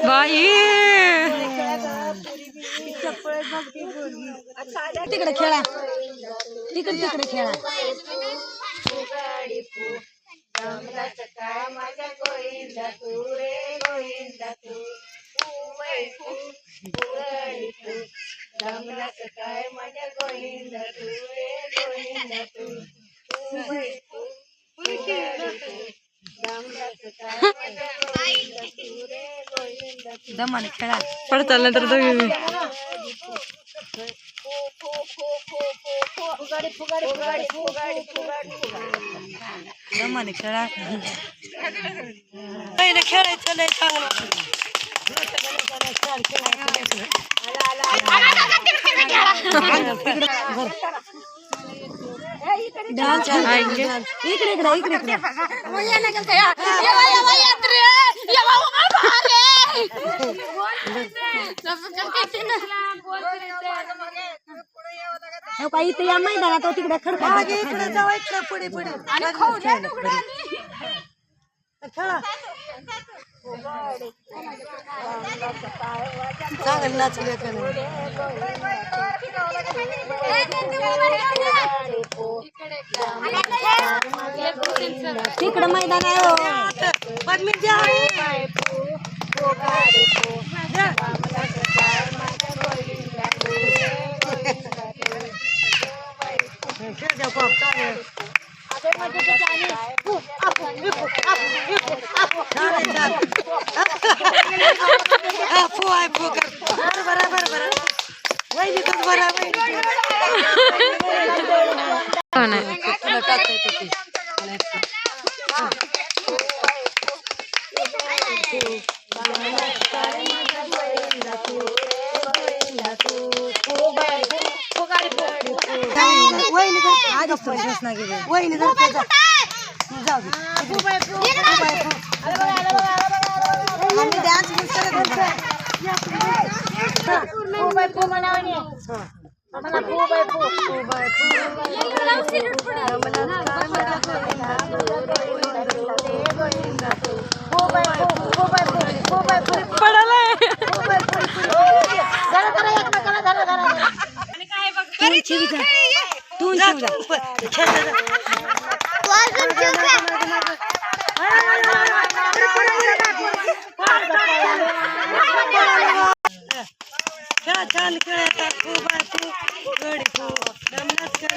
बाई तिकडे खेळा तिकडे तिकडे खेळा माझ्या गोविंदा तू रे गोविंदा तू रमलास काय माझ्या गोविंदा तू रे गोविंदा तू दमाने खेळा पडत नंतर दमाने खेळा पहिले खेळायचं लय चांगलं इकडे इकडे इकडे इथे या मैदानात तिकडे खडका इकडे जाऊ पुढे पुढे चांगलं नाचले तिकडे मैदान आहे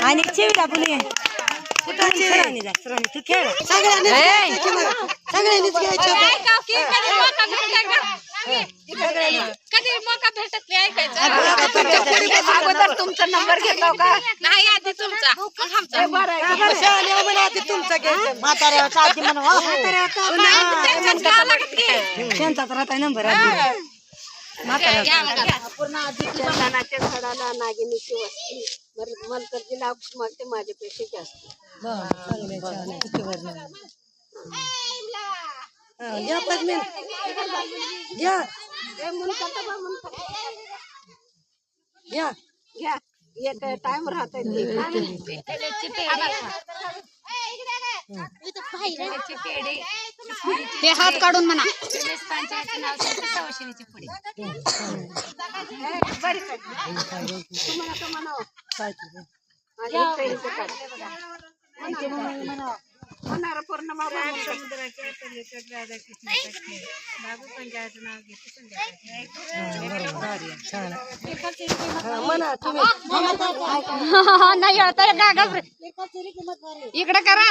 आणि चिवला पुणे तू खेळ कधी मौका भेटत नाही ऐकायचा अगोदर तुमचा नंबर घेतला का नाही आधी तुमचा नंबर पूर्ण आधी झाडाला नागिनीची वस्ती मलकरची लाभ मागते माझ्यापेक्षा जास्त एक टाइम राहत ते हात काढून म्हणा पौर्णिमा समुद्राच्या पलीकडे राधाकृष्ण बाबू पंजाचं नाव घेते इकडे करा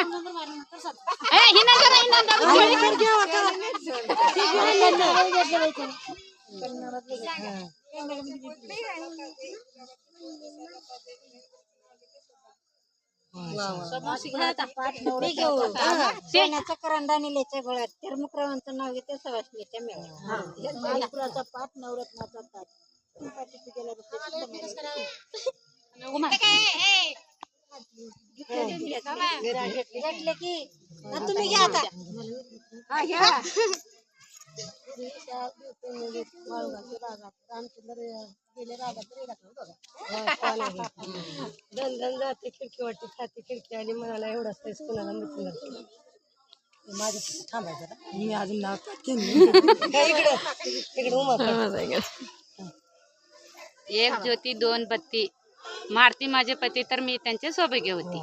शेणाचा करंडा निलेच्या गोळ्यात तिरमुक्रावांचं नाव घेते सवासणीच्या मेळ्यात पाठ नवरत्नाचा ताट घेतले की तुम्ही घ्या आता धन धन जाते खिडकी वाटते खाते खिडकी आणि म्हणाला एवढाच पैसे कुणाला मिळून माझ्या थांबायचं मी अजून नाव एक ज्योती दोन बत्ती मारती माझे पती तर मी त्यांचे सौभाग्य होती.